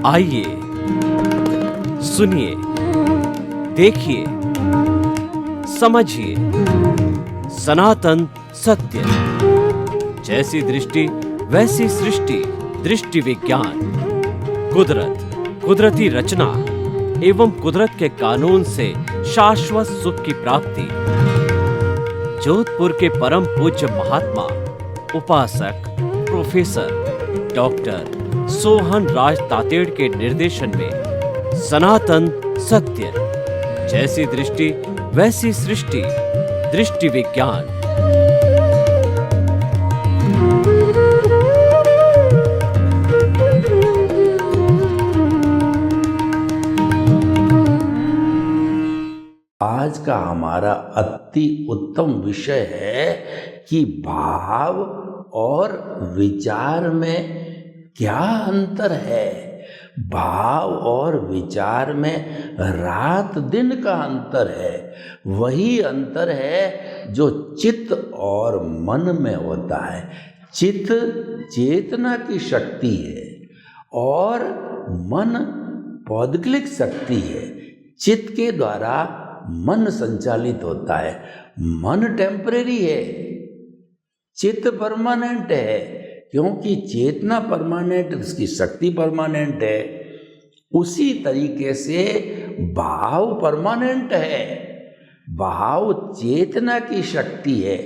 आइए, सुनिए, देखिए, समझिए सनातन सत्य। जैसी दृष्टि वैसी सृष्टि, दृष्टि विज्ञान। कुदरत, कुदरती रचना एवं कुदरत के कानून से शाश्वत सुख की प्राप्ति। जोधपुर के परम पूज्य महात्मा उपासक प्रोफेसर डॉक्टर सोहन राज तातेड़ के निर्देशन में सनातन सत्य। जैसी दृष्टि वैसी सृष्टि, दृष्टि विज्ञान। आज का हमारा अति उत्तम विषय है कि भाव और विचार में क्या अंतर है। भाव और विचार में रात दिन का अंतर है। वही अंतर है जो चित्त और मन में होता है। चित्त चेतना की शक्ति है और मन पौद्गलिक शक्ति है। चित्त के द्वारा मन संचालित होता है। मन टेम्परेरी है, चित्त परमानेंट है, क्योंकि चेतना परमानेंट, उसकी शक्ति परमानेंट है। उसी तरीके से भाव परमानेंट है। भाव चेतना की शक्ति है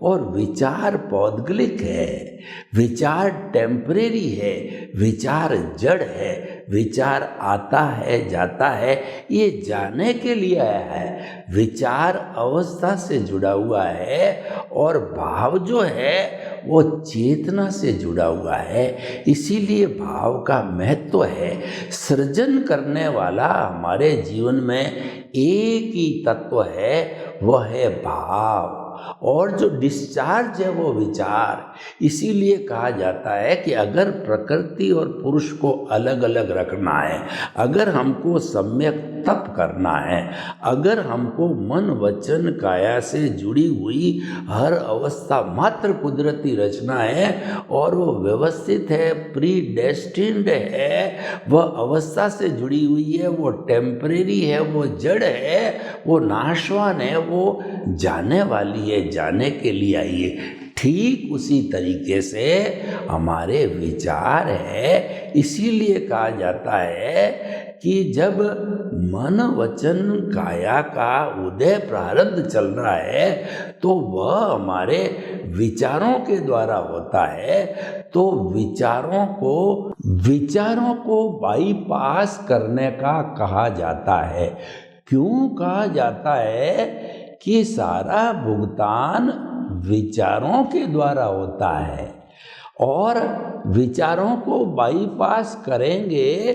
और विचार पौद्गलिक है। विचार टेम्परेरी है, विचार जड़ है। विचार आता है जाता है, ये जाने के लिए आया है। विचार अवस्था से जुड़ा हुआ है और भाव जो है वो चेतना से जुड़ा हुआ है। इसीलिए भाव का महत्व है। सृजन करने वाला हमारे जीवन में एक ही तत्व है, वह है भाव। और जो डिस्चार्ज है वो विचार। इसीलिए कहा जाता है कि अगर प्रकृति और पुरुष को अलग अलग रखना है, अगर हमको सम्यक तप करना है, अगर हमको मन वचन काया से जुड़ी हुई हर अवस्था मात्र कुदरती रचना है और वो व्यवस्थित है, प्री डेस्टिन्ड है, वह अवस्था से जुड़ी हुई है, वो टेम्परेरी है, वो जड़ है, वो नाशवान है, वो जाने वाली है, जाने के लिए आई है। ठीक उसी तरीके से हमारे विचार है। इसीलिए कहा जाता है कि जब मन वचन काया का उदय प्रारब्ध चल रहा है तो वह हमारे विचारों के द्वारा होता है। तो विचारों को बाईपास करने का कहा जाता है। क्यों कहा जाता है कि सारा भुगतान विचारों के द्वारा होता है और विचारों को बाईपास करेंगे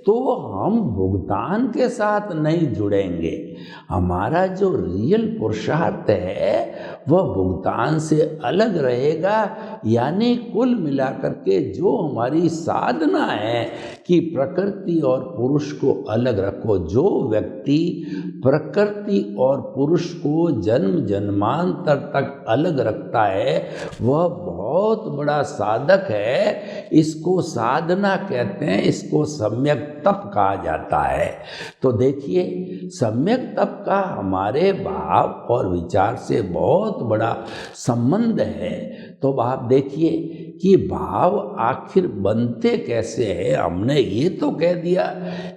तो हम भुगतान के साथ नहीं जुड़ेंगे। हमारा जो रियल पुरुषार्थ है वह भुगतान से अलग रहेगा। यानी कुल मिलाकर के जो हमारी साधना है कि प्रकृति और पुरुष को अलग रखो। जो व्यक्ति प्रकृति और पुरुष को जन्म जन्मांतर तक अलग रखता है वह बहुत बड़ा साधक है। इसको साधना कहते हैं, इसको सम्यक तप कहा जाता है। तो देखिए, सम्यक तप का हमारे भाव और विचार से बहुत बड़ा संबंध है। तो आप देखिए कि भाव आखिर बनते कैसे हैं। हमने ये तो कह दिया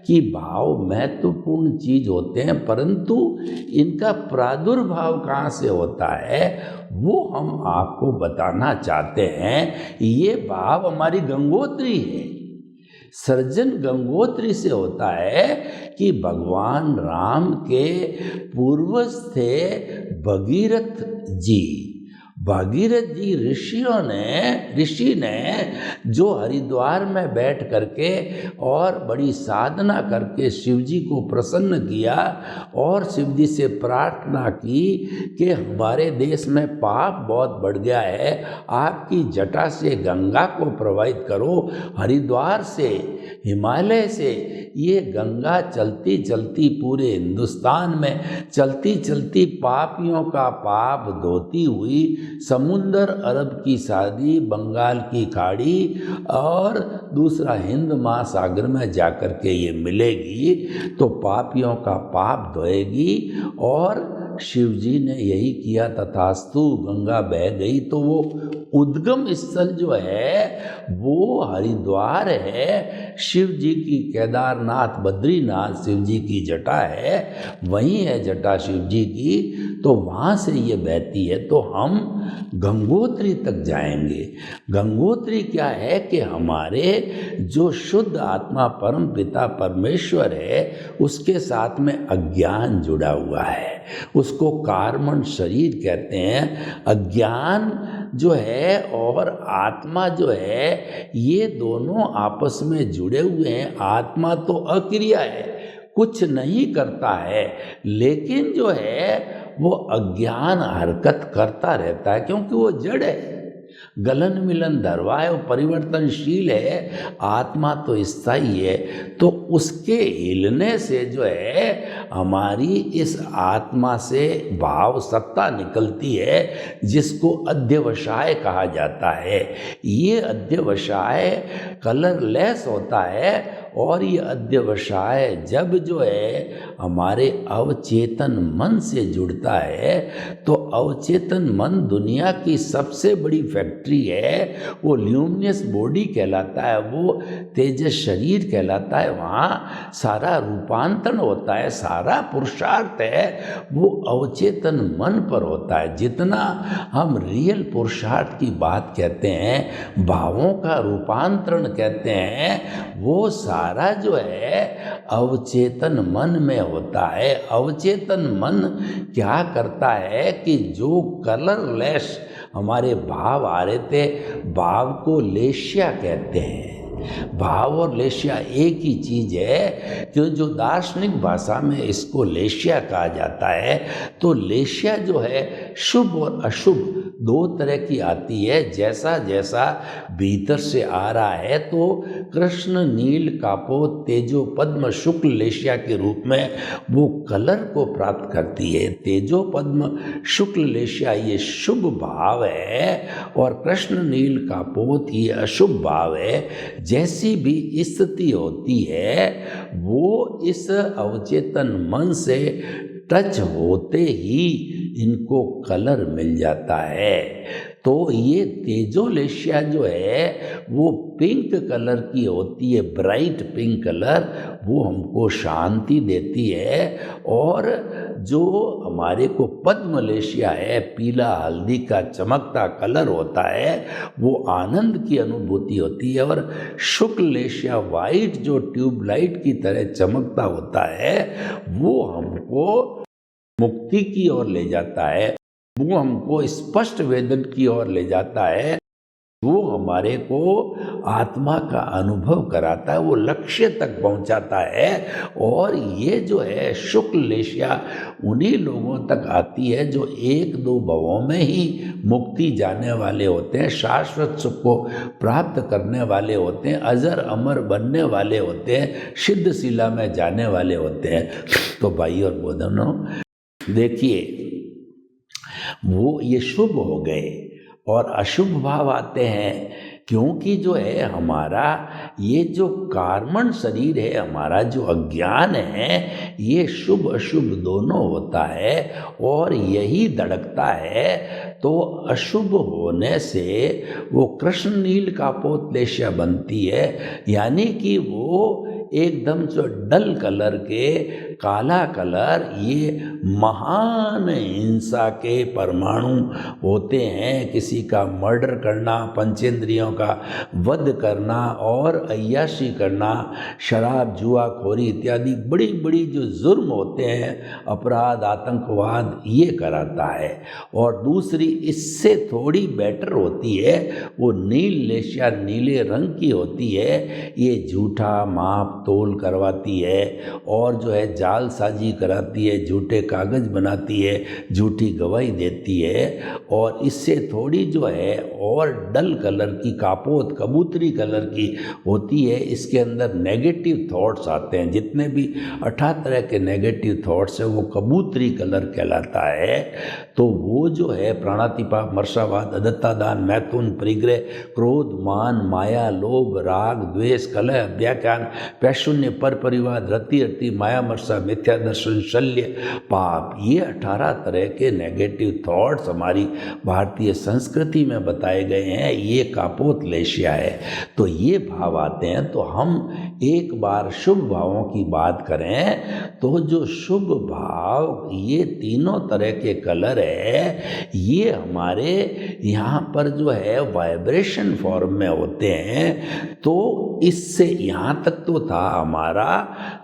कि भाव महत्वपूर्ण चीज होते हैं, परंतु इनका प्रादुर्भाव कहाँ से होता है वो हम आपको बताना चाहते हैं। ये भाव हमारी गंगोत्री है। सृजन गंगोत्री से होता है कि भगवान राम के पूर्वज थे भगीरथ जी। भागीरथ जी ऋषि ने जो हरिद्वार में बैठ करके और बड़ी साधना करके शिव जी को प्रसन्न किया और शिव जी से प्रार्थना की कि हमारे देश में पाप बहुत बढ़ गया है, आपकी जटा से गंगा को प्रवाहित करो। हरिद्वार से, हिमालय से ये गंगा चलती चलती पूरे हिंदुस्तान में चलती चलती पापियों का पाप धोती हुई समुंदर अरब की शादी बंगाल की खाड़ी और दूसरा हिंद महासागर में जाकर के ये मिलेगी तो पापियों का पाप धोएगी। और शिव जी ने यही किया, तथास्तु, गंगा बह गई। तो वो उद्गम स्थल जो है वो हरिद्वार है, शिव जी की केदारनाथ बद्रीनाथ शिव जी की जटा है, वहीं है जटा शिव जी की, तो वहाँ से ये बहती है। तो हम गंगोत्री तक जाएंगे। गंगोत्री क्या है कि हमारे जो शुद्ध आत्मा परम पिता परमेश्वर है उसके साथ में अज्ञान जुड़ा हुआ है, उसको कार्मण शरीर कहते हैं। अज्ञान जो है और आत्मा जो है ये दोनों आपस में जुड़े हुए हैं। आत्मा तो अक्रिया है, कुछ नहीं करता है, लेकिन जो है वो अज्ञान हरकत करता रहता है क्योंकि वो जड़ है, गलन मिलन धरवा है, वो परिवर्तनशील है। आत्मा तो स्थायी है। तो उसके हिलने से जो है हमारी इस आत्मा से भाव सत्ता निकलती है जिसको अध्यवसाय कहा जाता है। ये अध्यवसाय कलरलेस होता है और ये अध्यवसाय जब जो है हमारे अवचेतन मन से जुड़ता है तो अवचेतन मन दुनिया की सबसे बड़ी फैक्ट्री है। वो ल्यूमिनस बॉडी कहलाता है, वो तेजस शरीर कहलाता है। वहाँ सारा रूपांतरण होता है, सारा पुरुषार्थ है वो अवचेतन मन पर होता है। जितना हम रियल पुरुषार्थ की बात कहते हैं, भावों का रूपांतरण कहते हैं, वो सारा जो है अवचेतन मन में होता है। अवचेतन मन क्या करता है कि जो कलरलेस हमारे भाव आ रहे थे, भाव को लेश्या कहते हैं। भाव और लेश्या एक ही चीज है, जो दार्शनिक भाषा में इसको लेश्या कहा जाता है। तो लेश्या जो है शुभ और अशुभ दो तरह की आती है। जैसा जैसा भीतर से आ रहा है तो कृष्ण नील कापोत तेजो पद्म शुक्ल लेश्या के रूप में वो कलर को प्राप्त करती है। तेजो पद्म शुक्ल लेश्या ये शुभ भाव है और कृष्ण नील कापोत ये अशुभ भाव है। जैसी भी स्थिति होती है वो इस अवचेतन मन से टच होते ही इनको कलर मिल जाता है। तो ये तेजोलेशिया जो है वो पिंक कलर की होती है, ब्राइट पिंक कलर, वो हमको शांति देती है। और जो हमारे को पद्मलेशिया है, पीला हल्दी का चमकता कलर होता है, वो आनंद की अनुभूति होती है। और शुक्ल लेशिया वाइट जो ट्यूबलाइट की तरह चमकता होता है, वो हमको मुक्ति की ओर ले जाता है, वो हमको स्पष्ट वेदन की ओर ले जाता है, वो हमारे को आत्मा का अनुभव कराता है, वो लक्ष्य तक पहुंचाता है। और ये जो है शुक्ल लेशिया उन्हीं लोगों तक आती है जो एक दो भवों में ही मुक्ति जाने वाले होते हैं, शाश्वत सुख को प्राप्त करने वाले होते हैं, अजर अमर बनने वाले होते हैं, सिद्ध शिला में जाने वाले होते हैं। तो भाई और बहनों देखिए, वो ये शुभ हो गए और अशुभ भाव आते हैं क्योंकि जो है हमारा ये जो कार्मण शरीर है, हमारा जो अज्ञान है, ये शुभ अशुभ दोनों होता है और यही धड़कता है। तो अशुभ होने से वो कृष्ण नील कापोत लेशिया बनती है, यानी कि वो एकदम जो डल कलर के काला कलर, ये महान हिंसा के परमाणु होते हैं। किसी का मर्डर करना, पंचेंद्रियों का वध करना और अय्याशी करना, शराब जुआखोरी इत्यादि बड़ी बड़ी जो जुर्म होते हैं, अपराध आतंकवाद, ये कराता है। और दूसरी इससे थोड़ी बेटर होती है, वो नील लेशिया नीले रंग की होती है। ये झूठा माप तोल करवाती है और जो है जालसाजी कराती है, झूठे कागज़ बनाती है, झूठी गवाही देती है और इससे थोड़ी जो है और डल कलर की कापोत कबूतरी कलर की होती है। इसके अंदर नेगेटिव थॉट्स आते हैं, जितने भी 18 तरह के नेगेटिव थॉट्स हैं वो कबूतरी कलर कहलाता है। तो वो जो है प्राणातिपात, मर्शावाद, अदत्तादान, मैथुन, परिग्रह, क्रोध, मान, माया, लोभ, राग, द्वेष, कलह, व्याख्यान, पैशून्य, पर परिवार, रति रति, माया, मर्शा, मिथ्या दर्शन, शल्य, पाप, ये 18 तरह के नेगेटिव थॉट्स हमारी भारतीय संस्कृति में बताए गए हैं। ये कापोतलेशिया है। तो ये भाव आते हैं। तो हम एक बार शुभ भावों की बात करें तो जो शुभ भाव, ये तीनों तरह के कलर है, ये हमारे यहाँ पर जो है वाइब्रेशन फॉर्म में होते हैं। तो इससे यहाँ तक तो था हमारा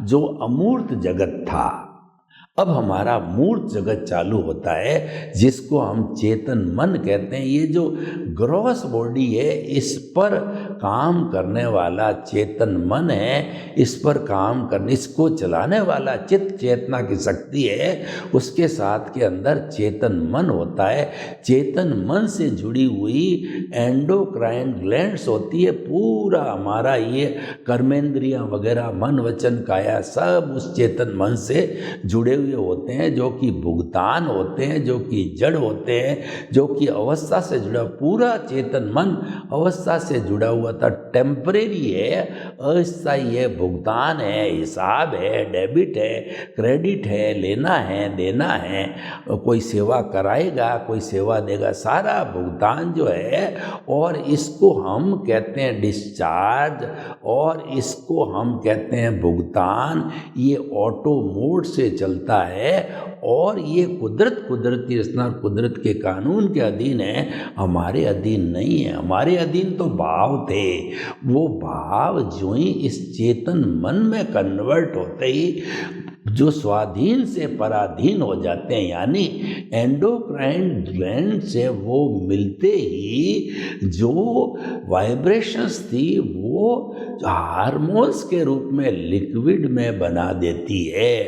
जो अमूर्त जगत था, अब हमारा मूर्त जगत चालू होता है जिसको हम चेतन मन कहते हैं। ये जो ग्रॉस बॉडी है, इस पर काम करने वाला चेतन मन है, इस पर काम करने, इसको चलाने वाला चित्त चेतना की शक्ति है, उसके साथ के अंदर चेतन मन होता है। चेतन मन से जुड़ी हुई एंडोक्राइन ग्लैंड्स होती है। पूरा हमारा ये कर्मेंद्रियां वगैरह, मन वचन काया, सब उस चेतन मन से जुड़े हुए होते हैं, जो कि भुगतान होते हैं, जो कि जड़ होते हैं, जो कि अवस्था से जुड़ा। पूरा चेतन मन अवस्था से जुड़ा हुआ था, टेम्परेरी है, अस्थायी है, भुगतान है, हिसाब है, डेबिट है, क्रेडिट है, लेना है, देना है, कोई सेवा कराएगा, कोई सेवा देगा, सारा भुगतान जो है। और इसको हम कहते हैं डिस्चार्ज, और इसको हम कहते हैं भुगतान। ये ऑटो मोड से चलता है और ये कुदरती रचना, कुदरत के कानून के अधीन है, हमारे अधीन नहीं है। हमारे अधीन तो भाव थे। वो भाव जो ही इस चेतन मन में कन्वर्ट होते ही जो स्वाधीन से पराधीन हो जाते हैं, यानी एंडोक्राइन ग्लैंड से वो मिलते ही जो वाइब्रेशंस थी वो हार्मोन्स के रूप में लिक्विड में बना देती है।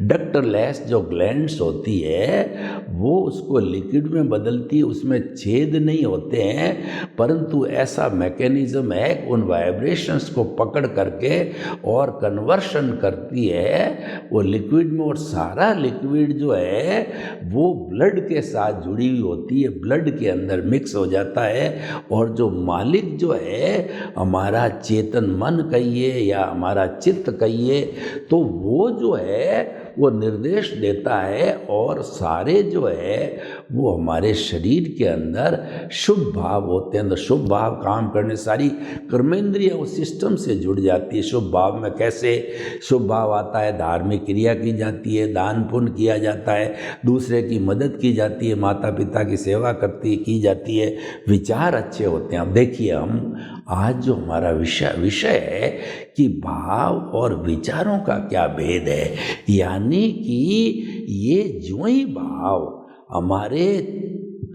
डक्टरलेस जो ग्लैंड्स होती है वो उसको लिक्विड में बदलती है। उसमें छेद नहीं होते हैं, परंतु ऐसा मैकेनिज्म है कि उन वाइब्रेशंस को पकड़ करके और कन्वर्शन करती है वो लिक्विड में। और सारा लिक्विड जो है वो ब्लड के साथ जुड़ी हुई होती है, ब्लड के अंदर मिक्स हो जाता है। और जो मालिक जो है, हमारा चेतन मन कहिए या हमारा चित्त कहिए, तो वो जो है वो निर्देश देता है और सारे जो है वो हमारे शरीर के अंदर शुभ भाव होते हैं। तो शुभ भाव काम करने, सारी कर्मेंद्रिय उस सिस्टम से जुड़ जाती है। शुभ भाव में कैसे शुभ भाव आता है? धार्मिक क्रिया की जाती है, दान पुण्य किया जाता है, दूसरे की मदद की जाती है, माता पिता की सेवा की जाती है, विचार अच्छे होते हैं। अब देखिए, हम आज जो हमारा विषय है कि भाव और विचारों का क्या भेद है, यानी कि ये जो ही भाव हमारे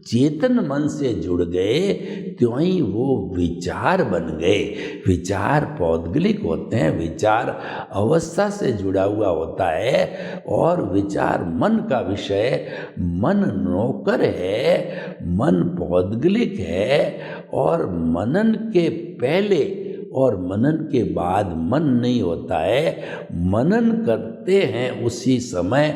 चेतन मन से जुड़ गए त्यों ही वो विचार बन गए। विचार पौद्गलिक होते हैं, विचार अवस्था से जुड़ा हुआ होता है और विचार मन का विषय, मन नौकर है, मन पौद्गलिक है। और मनन के पहले और मनन के बाद मन नहीं होता है। मनन करते हैं उसी समय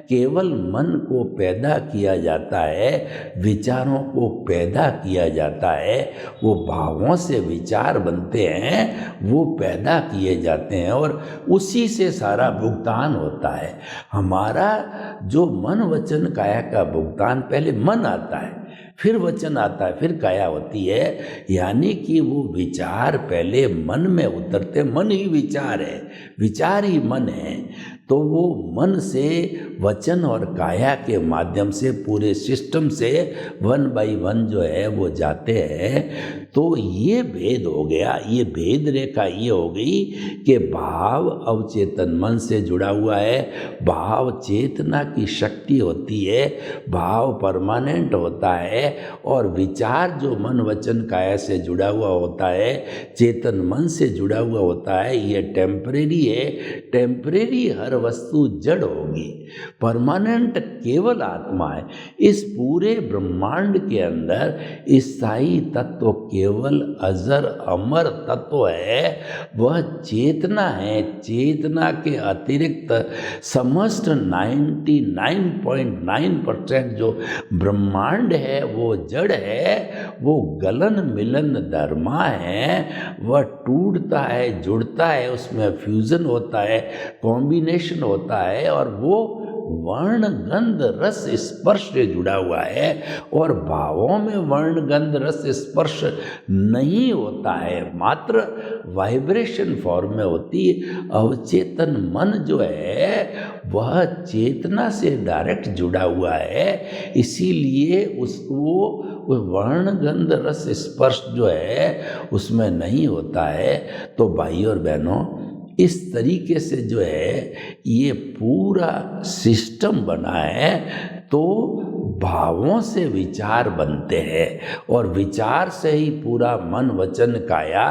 केवल मन को पैदा किया जाता है, विचारों को पैदा किया जाता है। वो भावों से विचार बनते हैं, वो पैदा किए जाते हैं और उसी से सारा भुगतान होता है। हमारा जो मन वचन काया का भुगतान, पहले मन आता है, फिर वचन आता है, फिर काया होती है। यानी कि वो विचार पहले मन में उतरते, मन ही विचार है, विचार ही मन है। तो तो वो मन से, वचन और काया के माध्यम से पूरे सिस्टम से 1 by 1 जो है वो जाते हैं। तो ये भेद हो गया, ये भेद रेखा ये हो गई कि भाव अवचेतन मन से जुड़ा हुआ है, भाव चेतना की शक्ति होती है, भाव परमानेंट होता है, और विचार जो मन वचन काया से जुड़ा हुआ होता है, चेतन मन से जुड़ा हुआ होता है, ये टेम्परेरी है। टेम्परेरी हर वस्तु जड़ होगी, परमानेंट केवल आत्मा है। इस पूरे ब्रह्मांड के अंदर स्थायी तत्व केवल अजर अमर तत्व है, वह चेतना है। चेतना के अतिरिक्त समस्त 99.9% जो ब्रह्मांड है वो जड़ है, वो गलन मिलन धर्मा है, वह टूटता है, जुड़ता है, उसमें फ्यूजन होता है, कॉम्बिनेशन होता है, और वो वर्ण गंध रस स्पर्श से जुड़ा हुआ है। और भावों में वर्ण गंध रस स्पर्श नहीं होता है, मात्र वाइब्रेशन फॉर्म में होती है। अवचेतन मन जो है वह चेतना से डायरेक्ट जुड़ा हुआ है, इसीलिए उसको वर्ण गंध रस स्पर्श जो है उसमें नहीं होता है। तो भाई और बहनों, इस तरीके से जो है ये पूरा सिस्टम बना है। तो भावों से विचार बनते हैं, और विचार से ही पूरा मन वचन काया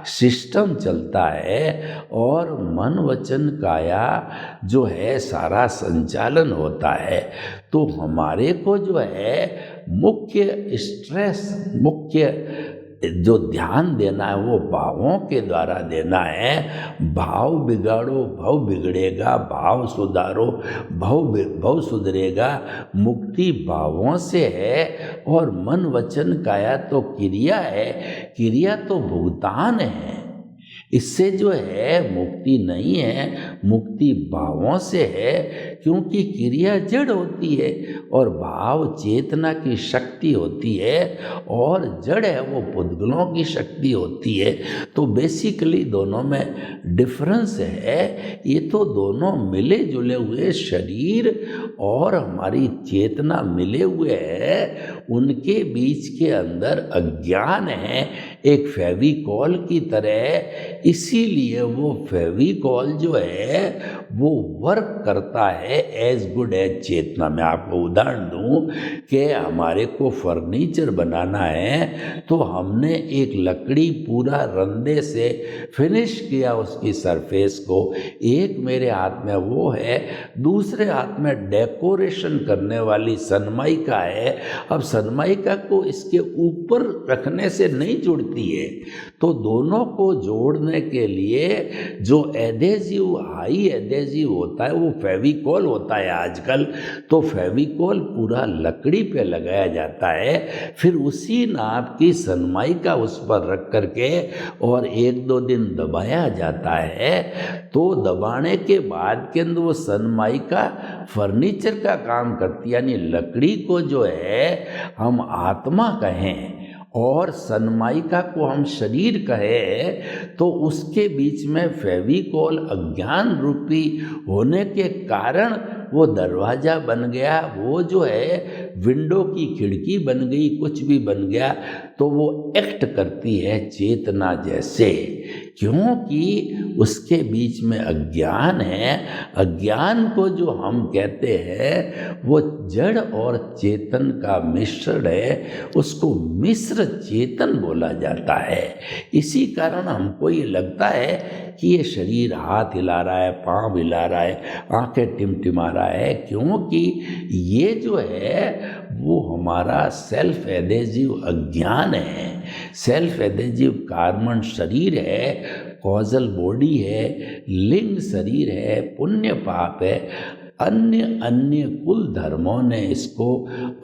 सिस्टम चलता है, और मन वचन काया जो है सारा संचालन होता है। तो हमारे को जो है मुख्य स्ट्रेस, मुख्य जो ध्यान देना है वो भावों के द्वारा देना है। भाव बिगाड़ो भव बिगड़ेगा, भाव सुधारो भव सुधरेगा। मुक्ति भावों से है, और मन वचन काया तो क्रिया है, क्रिया तो भुगतान है। इससे जो है मुक्ति नहीं है, मुक्ति भावों से है, क्योंकि क्रिया जड़ होती है और भाव चेतना की शक्ति होती है, और जड़ है वो पुद्गलों की शक्ति होती है। तो बेसिकली दोनों में डिफरेंस है। ये तो दोनों मिले जुले हुए, शरीर और हमारी चेतना मिले हुए हैं, उनके बीच के अंदर अज्ञान है, एक फेविकॉल की तरह। इसीलिए वो फेविकॉल जो है वो वर्क करता है एज गुड एज चेतना। मैं आपको उदाहरण दूं कि हमारे को फर्नीचर बनाना है, तो हमने एक लकड़ी पूरा रंदे से फिनिश किया उसकी सरफेस को। एक मेरे हाथ में वो है, दूसरे हाथ में डेकोरेशन करने वाली सनमाइका है। अब सनमाइका को इसके ऊपर रखने से नहीं जुड़ती है, तो दोनों को जोड़ने के लिए जो एडेसिव, हाई एडेसिव होता है वो फेविकॉल होता है आजकल। तो फेविकॉल पूरा लकड़ी पे लगाया जाता है, फिर उसी नाप की सनमाइका उस पर रख करके और 1-2 दिन दबाया जाता है। तो दबाने के बाद के अंदर वो सनमाइका फर्नीचर का काम करती है, यानी लकड़ी को जो है हम आत्मा कहें और सनमाइका को हम शरीर कहें, तो उसके बीच में फेविकॉल अज्ञान रूपी होने के कारण वो दरवाज़ा बन गया, वो जो है विंडो की खिड़की बन गई, कुछ भी बन गया। तो वो एक्ट करती है चेतना जैसे, क्योंकि उसके बीच में अज्ञान है। अज्ञान को जो हम कहते हैं वो जड़ और चेतन का मिश्रण है, उसको मिश्र चेतन बोला जाता है। इसी कारण हमको ये लगता है कि ये शरीर हाथ हिला रहा है, पाँव हिला रहा है, आंखें टिमटिमा रहा है, क्योंकि ये जो है वो हमारा सेल्फ एडेसिव अज्ञान है। सेल्फ एडेसिव कार्बन शरीर है, कॉजल बॉडी है, लिंग शरीर है, पुण्य पाप है। अन्य अन्य कुल धर्मों ने इसको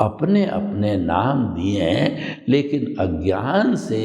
अपने अपने नाम दिए हैं, लेकिन अज्ञान से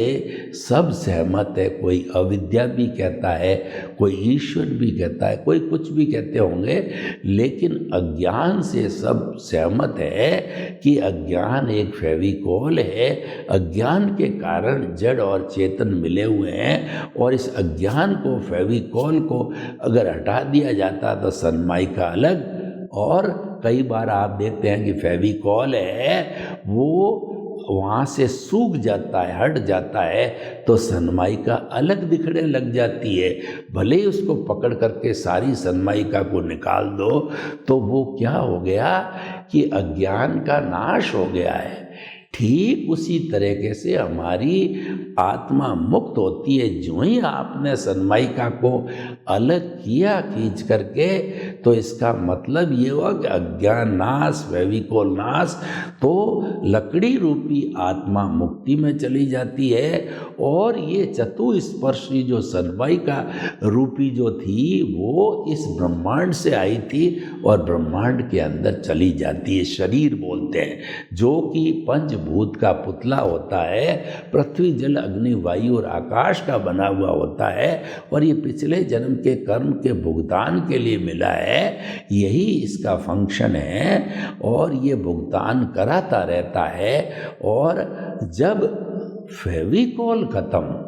सब सहमत है। कोई अविद्या भी कहता है, कोई ईश्वर भी कहता है, कोई कुछ भी कहते होंगे, लेकिन अज्ञान से सब सहमत है कि अज्ञान एक फेविकोल है। अज्ञान के कारण जड़ और चेतन मिले हुए हैं, और इस अज्ञान को, फेविकोल को अगर हटा दिया जाता तो सनमाइका अलग। और कई बार आप देखते हैं कि फेविकॉल है वो वहाँ से सूख जाता है, हट जाता है, तो सनमाइका अलग दिखने लग जाती है। भले ही उसको पकड़ करके सारी सनमाइका को निकाल दो तो वो क्या हो गया कि अज्ञान का नाश हो गया है। ठीक उसी तरीके से हमारी आत्मा मुक्त होती है। जो ही आपने सनमाइका को अलग किया खींच करके, तो इसका मतलब ये हुआ कि अज्ञान नाश, फेविकोल नाश, तो लकड़ी रूपी आत्मा मुक्ति में चली जाती है। और ये चतुस्पर्शी जो सनमाइका रूपी जो थी वो इस ब्रह्मांड से आई थी और ब्रह्मांड के अंदर चली जाती है। शरीर बोलते हैं, जो कि पंचभूत का पुतला होता है, पृथ्वी जल अग्नि वायु और आकाश का बना हुआ होता है, और ये पिछले जन्म के कर्म के भुगतान के लिए मिला है। यही इसका फंक्शन है और ये भुगतान कराता रहता है। और जब फेविकोल खत्म,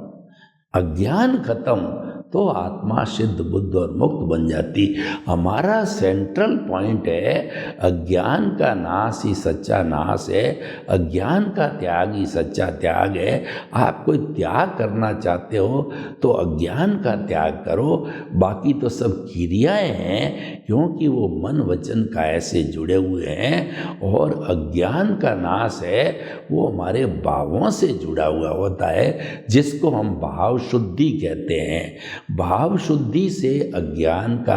अज्ञान खत्म, तो आत्मा सिद्ध बुद्ध और मुक्त बन जाती। हमारा सेंट्रल पॉइंट है अज्ञान का नाश ही सच्चा नाश है, अज्ञान का त्याग ही सच्चा त्याग है। आप कोई त्याग करना चाहते हो तो अज्ञान का त्याग करो, बाकी तो सब क्रियाएं हैं, क्योंकि वो मन वचन काया से जुड़े हुए हैं। और अज्ञान का नाश है वो हमारे भावों से जुड़ा हुआ होता है, जिसको हम भाव शुद्धि कहते हैं। भाव शुद्धि से अज्ञान का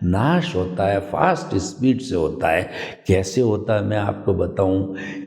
नाश होता है, फास्ट स्पीड से होता है। कैसे होता है मैं आपको बताऊं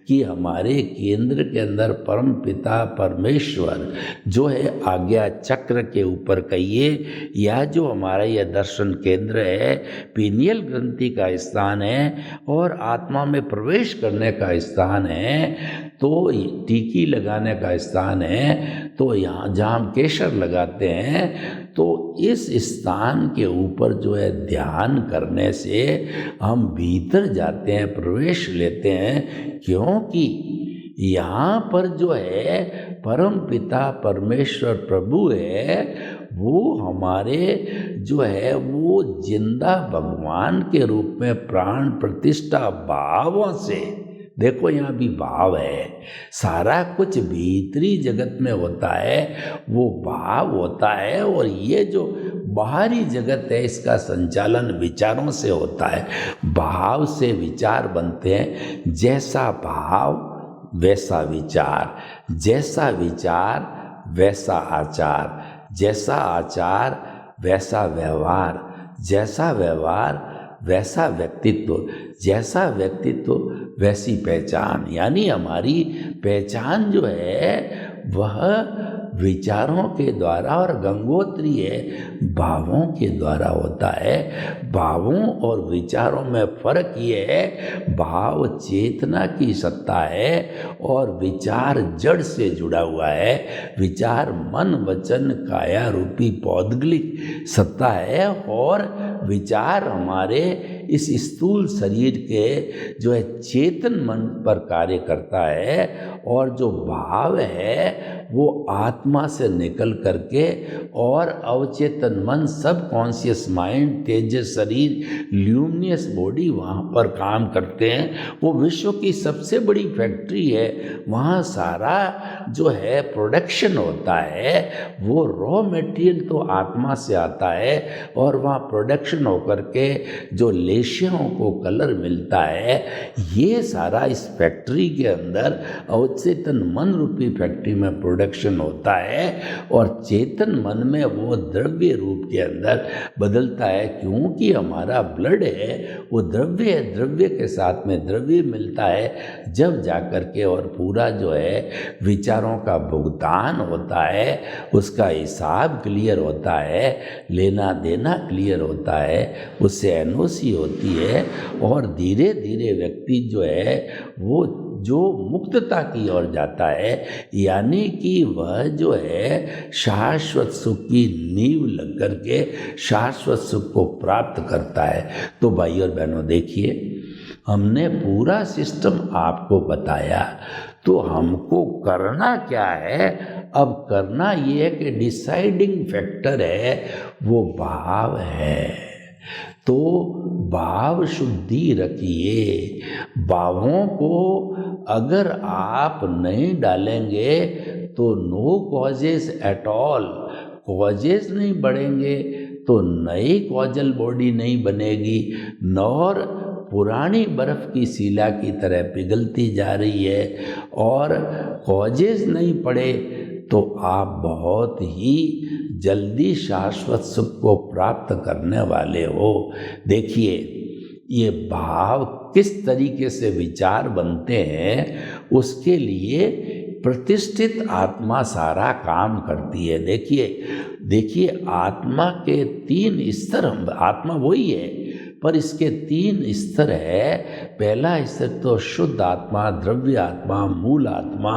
कि हमारे केंद्र के अंदर परम पिता परमेश्वर जो है आज्ञा चक्र के ऊपर कहिए, या जो हमारा यह दर्शन केंद्र है, पीनियल ग्रंथि का स्थान है और आत्मा में प्रवेश करने का स्थान है, तो टीकी लगाने का स्थान है, तो यहाँ जहाँ हम केशर लगाते हैं, तो इस स्थान के ऊपर जो है ध्यान करने से हम भीतर जाते हैं, प्रवेश लेते हैं। क्योंकि यहाँ पर जो है परम पिता परमेश्वर प्रभु है, वो हमारे जो है वो जिंदा भगवान के रूप में प्राण प्रतिष्ठा भावों से, देखो यहाँ भी भाव है, सारा कुछ भीतरी जगत में होता है, वो भाव होता है। और ये जो बाहरी जगत है इसका संचालन विचारों से होता है। भाव से विचार बनते हैं, जैसा भाव वैसा विचार, जैसा विचार वैसा आचार, जैसा आचार वैसा व्यवहार, जैसा व्यवहार वैसा व्यक्तित्व, जैसा व्यक्तित्व वैसी पहचान। यानी हमारी पहचान जो है वह विचारों के द्वारा, और गंगोत्री है भावों के द्वारा होता है। भावों और विचारों में फर्क ये है, भाव चेतना की सत्ता है और विचार जड़ से जुड़ा हुआ है। विचार मन वचन काया रूपी पौद्गलिक सत्ता है, और विचार हमारे इस स्थूल शरीर के जो है चेतन मन पर कार्य करता है। और जो भाव है वो आत्मा से निकल करके और अवचेतन मन, सब कॉन्शियस माइंड, तेजस शरीर, ल्यूमिनियस बॉडी वहाँ पर काम करते हैं। वो विश्व की सबसे बड़ी फैक्ट्री है, वहाँ सारा जो है प्रोडक्शन होता है। वो रॉ मटेरियल तो आत्मा से आता है और वहाँ प्रोडक्शन होकर के जो लेशियों को कलर मिलता है, ये सारा इस फैक्ट्री के अंदर अवचेतन मन रूपी फैक्ट्री में प्रोडक्शन प्रोडक्शन होता है और चेतन मन में वो द्रव्य रूप के अंदर बदलता है। क्योंकि हमारा ब्लड है वो द्रव्य है, द्रव्य के साथ में द्रव्य मिलता है जब जाकर के, और पूरा जो है विचारों का भुगतान होता है, उसका हिसाब क्लियर होता है, लेना देना क्लियर होता है, उससे एनओसी होती है और धीरे धीरे व्यक्ति जो है वो जो मुक्तता की ओर जाता है, यानी कि वह जो है शाश्वत सुख की नींव लग करके शाश्वत सुख को प्राप्त करता है। तो भाई और बहनों देखिए, हमने पूरा सिस्टम आपको बताया, तो हमको करना क्या है? अब करना ये है कि डिसाइडिंग फैक्टर है वो भाव है। तो भाव शुद्धि रखिए। भावों को अगर आप नहीं डालेंगे तो no causes at all, causes नहीं बढ़ेंगे तो नई कॉजल बॉडी नहीं बनेगी, नौर पुरानी बर्फ की शिला की तरह पिघलती जा रही है। और कॉजेस नहीं पड़े तो आप बहुत ही जल्दी शाश्वत सुख को प्राप्त करने वाले हो। देखिए, ये भाव किस तरीके से विचार बनते हैं, उसके लिए प्रतिष्ठित आत्मा सारा काम करती है। देखिए आत्मा के 3 स्तर, आत्मा वही है पर इसके 3 स्तर है। पहला स्तर तो शुद्ध आत्मा, द्रव्य आत्मा, मूल आत्मा,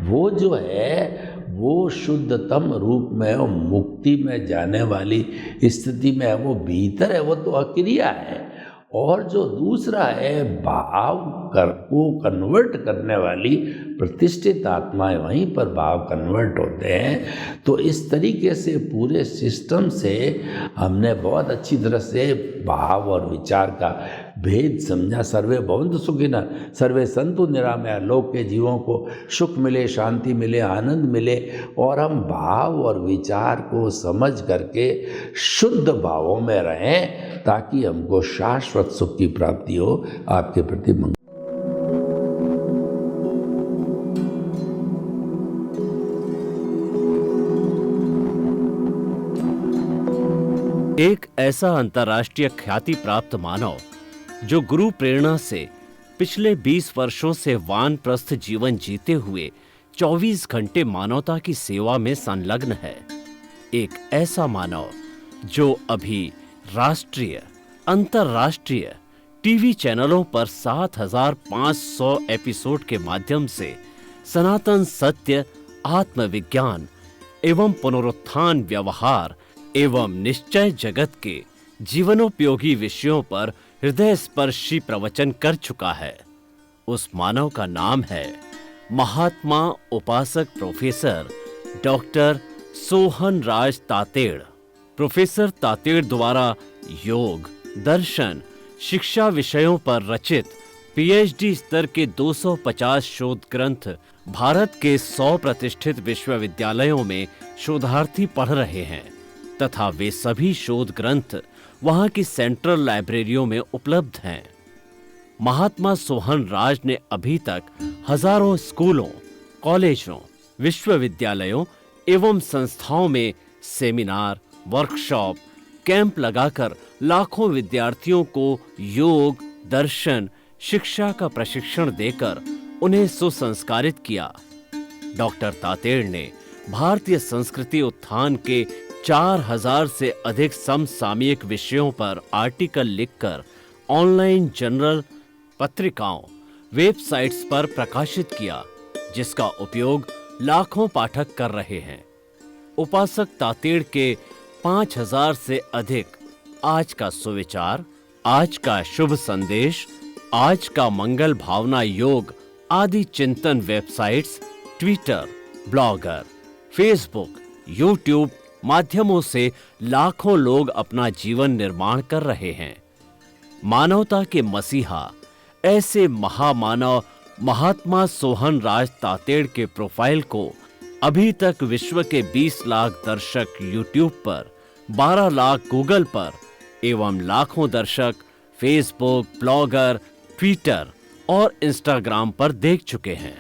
वो जो है वो शुद्धतम रूप में और मुक्ति में जाने वाली स्थिति में है, वो भीतर है, वो तो अक्रिया है। और जो दूसरा है भाव को कन्वर्ट करने वाली प्रतिष्ठित आत्माएं, वहीं पर भाव कन्वर्ट होते हैं। तो इस तरीके से पूरे सिस्टम से हमने बहुत अच्छी तरह से भाव और विचार का भेद समझा। सर्वे भवन्तु सुखिनः, सर्वे सन्तु निरामया, लोक के जीवों को सुख मिले, शांति मिले, आनंद मिले, और हम भाव और विचार को समझ करके शुद्ध भावों में रहें ताकि हमको शाश्वत सुख की प्राप्ति हो। आपके प्रति मंगल। एक ऐसा अंतर्राष्ट्रीय ख्याति प्राप्त मानव जो गुरु प्रेरणा से पिछले 20 वर्षों से वानप्रस्थ जीवन जीते हुए 24 घंटे मानवता की सेवा में संलग्न है। एक ऐसा मानव जो अभी राष्ट्रीय, अंतर्राष्ट्रीय टीवी चैनलों पर 7,500 एपिसोड के माध्यम से सनातन सत्य, आत्मविज्ञान एवं पुनरुत्थान, व्यवहार एवं निश्चय जगत के जीवनोपयोगी विषयों पर हृदय स्पर्शी प्रवचन कर चुका है। उस मानव का नाम है महात्मा उपासक प्रोफेसर डॉक्टर सोहन राज तातेड़। प्रोफेसर तातेड़ द्वारा योग, दर्शन, शिक्षा विषयों पर रचित पीएचडी स्तर के 250 शोध ग्रंथ भारत के 100 प्रतिष्ठित विश्वविद्यालयों में शोधार्थी पढ़ रहे हैं तथा वे सभी शोध ग्रंथ वहां की सेंट्रल लाइब्रेरियों में उपलब्ध हैं। महात्मा सोहन राज ने अभी तक हजारों स्कूलों, कॉलेजों, विश्वविद्यालयों एवं संस्थाओं में सेमिनार, वर्कशॉप, कैंप लगाकर लाखों विद्यार्थियों को योग, दर्शन, शिक्षा का प्रशिक्षण देकर उन्हें सुसंस्कारित किया। डॉक्टर तातेड़ ने भारतीय संस्कृति उत्थान के 4000 से अधिक समसामयिक विषयों पर आर्टिकल लिखकर ऑनलाइन जर्नल, पत्रिकाओं, वेबसाइट्स पर प्रकाशित किया, जिसका उपयोग लाखों पाठक कर रहे हैं। उपासक तातेड़ के 5000 से अधिक आज का सुविचार, आज का शुभ संदेश, आज का मंगल भावना योग आदि चिंतन websites, Twitter, blogger, Facebook, YouTube माध्यमों से लाखों लोग अपना जीवन निर्माण कर रहे हैं। मानवता के मसीहा ऐसे महामानव महात्मा सोहन राज तातेड़ के प्रोफाइल को अभी तक विश्व के 20 लाख दर्शक यूट्यूब पर, 12 लाख गूगल पर एवं लाखों दर्शक फेसबुक, ब्लॉगर, ट्विटर और इंस्टाग्राम पर देख चुके हैं।